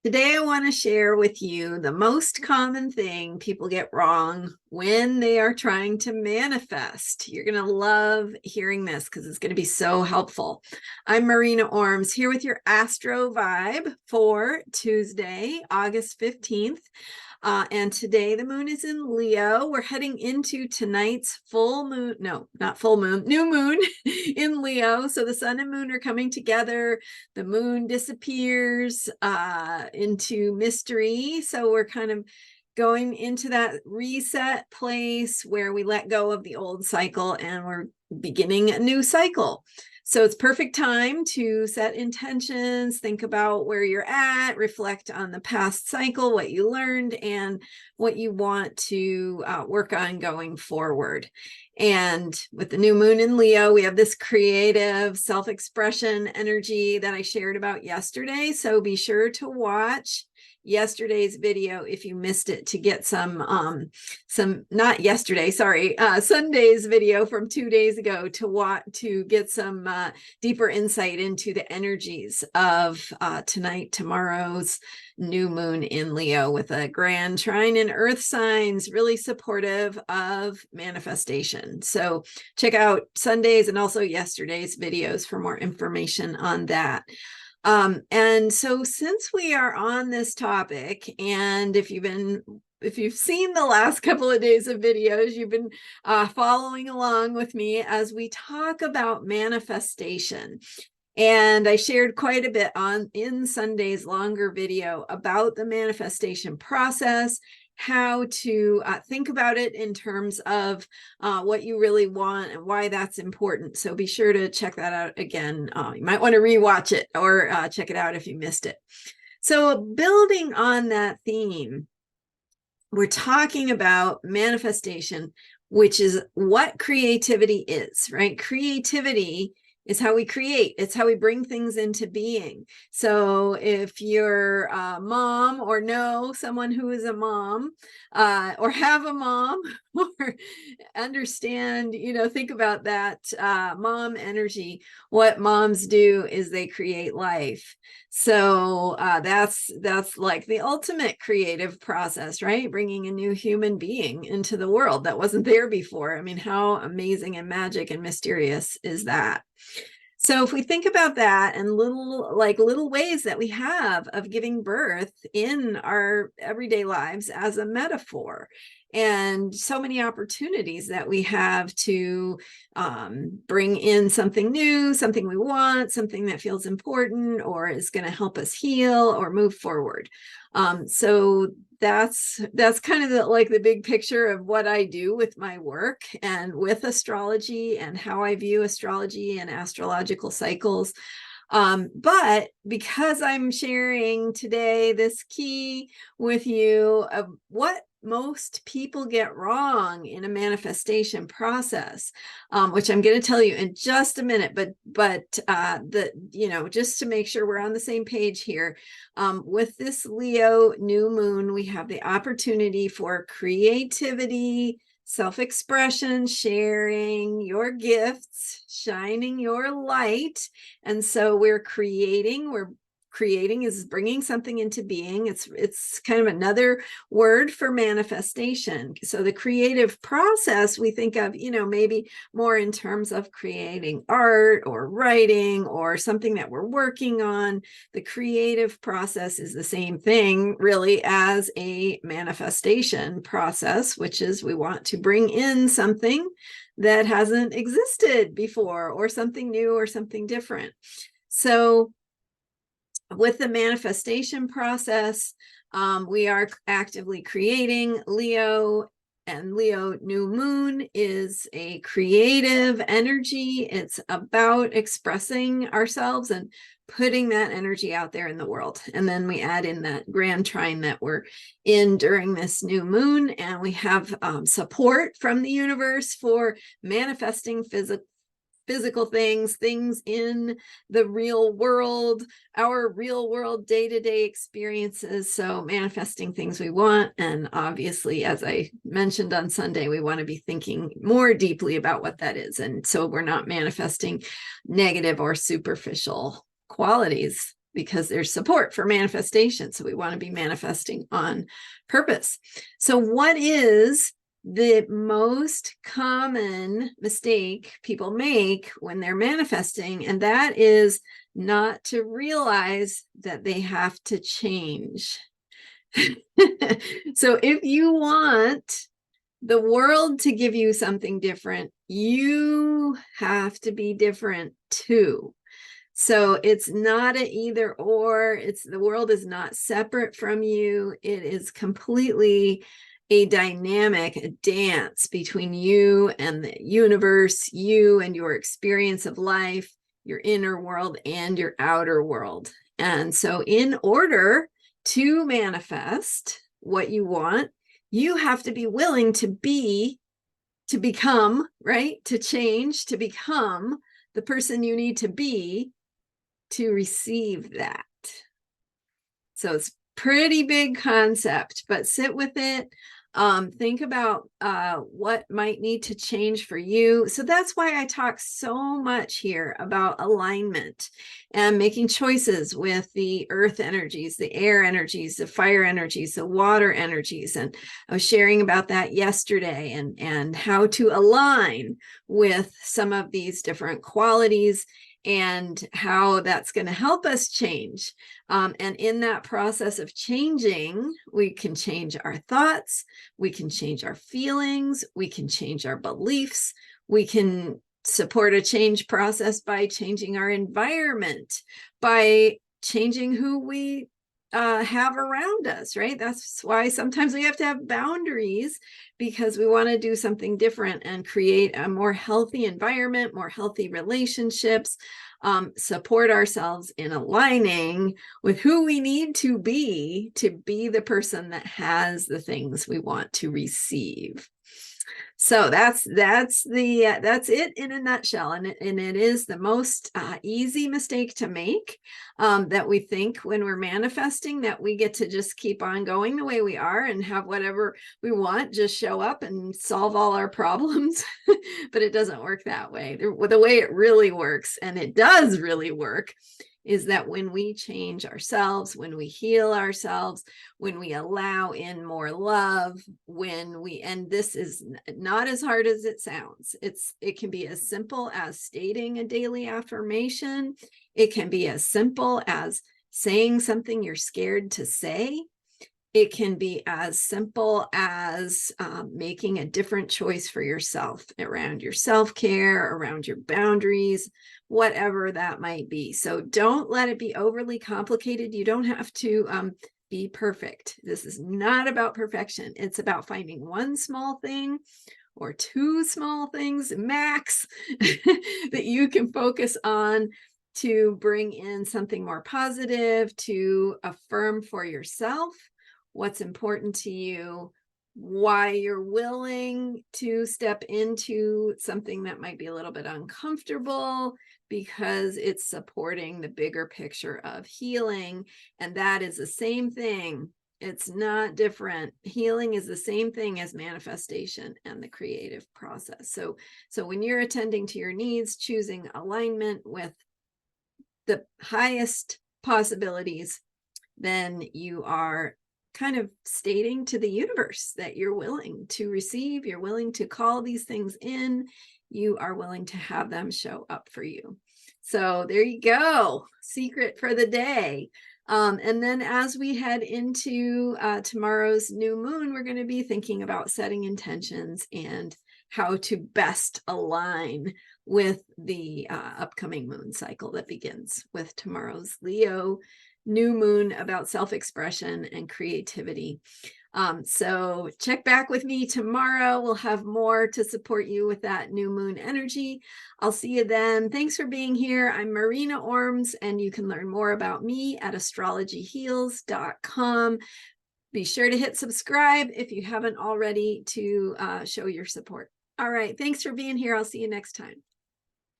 Today, I want to share with you the most common thing people get wrong when they are trying to manifest. You're going to love hearing this because it's going to be so helpful. I'm Marina Ormes here with your Astro vibe for Tuesday, August 15th. And today the moon is in Leo. We're heading into tonight's full moon. No, not full moon, new moon in Leo. So the sun and moon are coming together. The moon disappears into mystery. So we're kind of going into that reset place where we let go of the old cycle and we're beginning a new cycle. So it's perfect time to set intentions, think about where you're at, reflect on the past cycle, what you learned, and what you want to work on going forward. And with the new moon in Leo, we have this creative self-expression energy that I shared about yesterday. So be sure to watch yesterday's video if you missed it to get Sunday's video from 2 days ago to get some deeper insight into the energies of tomorrow's new moon in Leo with a grand trine in earth signs, really supportive of manifestation. So check out Sunday's and also yesterday's videos for more information on that. And so since we are on this topic, and if you've seen the last couple of days of videos, you've been following along with me as we talk about manifestation. And I shared quite a bit in Sunday's longer video about the manifestation process, how to think about it in terms of what you really want and why that's important. So be sure to check that out again. You might want to rewatch it or check it out if you missed it. So building on that theme, we're talking about manifestation, which is what creativity is, right? Creativity is how we create. It's how we bring things into being. So if you're a mom or know someone who is a mom or have a mom or understand, think about that mom energy. What moms do is they create life. So that's like the ultimate creative process, right? Bringing a new human being into the world that wasn't there before. I mean, how amazing and magic and mysterious is that? So if we think about that and little ways that we have of giving birth in our everyday lives as a metaphor, and so many opportunities that we have to bring in something new, something we want, something that feels important or is going to help us heal or move forward. So that's kind of the big picture of what I do with my work and with astrology and how I view astrology and astrological cycles. But because I'm sharing today this key with you of what most people get wrong in a manifestation process, which I'm going to tell you in just a minute, but just to make sure we're on the same page here, with this Leo new moon, we have the opportunity for creativity, self-expression, sharing your gifts, shining your light. And so we're creating is bringing something into being. It's kind of another word for manifestation. So the creative process we think of, maybe more in terms of creating art or writing or something that we're working on. The creative process is the same thing really as a manifestation process, which is we want to bring in something that hasn't existed before or something new or something different. So with the manifestation process, we are actively creating. Leo and Leo new moon is a creative energy. It's about expressing ourselves and putting that energy out there in the world. And then we add in that grand trine that we're in during this new moon. And we have support from the universe for manifesting physical things in the real world, our real world day-to-day experiences. So manifesting things we want. And obviously, as I mentioned on Sunday, we want to be thinking more deeply about what that is. And so we're not manifesting negative or superficial qualities because there's support for manifestation. So we want to be manifesting on purpose. So what is the most common mistake people make when they're manifesting? And that is not to realize that they have to change. So if you want the world to give you something different, you have to be different too. So it's not an either or. It's the world is not separate from you. It is completely a dynamic, a dance between you and the universe, you and your experience of life, your inner world and your outer world. And so in order to manifest what you want, you have to be willing to become, right? To change, to become the person you need to be to receive that. So it's pretty big concept, but sit with it. Think about what might need to change for you. So that's why I talk so much here about alignment and making choices with the earth energies, the air energies, the fire energies, the water energies. And I was sharing about that yesterday and how to align with some of these different qualities and how that's going to help us change. And in that process of changing, we can change our thoughts, we can change our feelings, we can change our beliefs, we can support a change process by changing our environment, by changing who we have around us, right? That's why sometimes we have to have boundaries, because we want to do something different and create a more healthy environment, more healthy relationships, support ourselves in aligning with who we need to be the person that has the things we want to receive. So that's it in a nutshell, and it is the most easy mistake to make, that we think when we're manifesting that we get to just keep on going the way we are and have whatever we want just show up and solve all our problems. But it doesn't work that way. The way it really works, and it does really work, is that when we change ourselves, when we heal ourselves, when we allow in more love, and this is not as hard as it sounds. It can be as simple as stating a daily affirmation. It can be as simple as saying something you're scared to say. It can be as simple as making a different choice for yourself around your self-care, around your boundaries, whatever that might be. So don't let it be overly complicated. You don't have to be perfect. This is not about perfection. It's about finding one small thing or two small things max that you can focus on to bring in something more positive, to affirm for yourself what's important to you, why you're willing to step into something that might be a little bit uncomfortable, because it's supporting the bigger picture of healing. And that is the same thing. It's not different. Healing is the same thing as manifestation and the creative process. So when you're attending to your needs, choosing alignment with the highest possibilities, then you are kind of stating to the universe that you're willing to receive, you're willing to call these things in, you are willing to have them show up for you. So there you go, secret for the day. And then as we head into tomorrow's new moon, we're going to be thinking about setting intentions and how to best align with the upcoming moon cycle that begins with tomorrow's Leo new moon, about self-expression and creativity. So check back with me tomorrow. We'll have more to support you with that new moon energy. I'll see you then. Thanks for being here. I'm Marina Ormes, and you can learn more about me at astrologyheals.com. Be sure to hit subscribe if you haven't already to show your support. All right. Thanks for being here. I'll see you next time.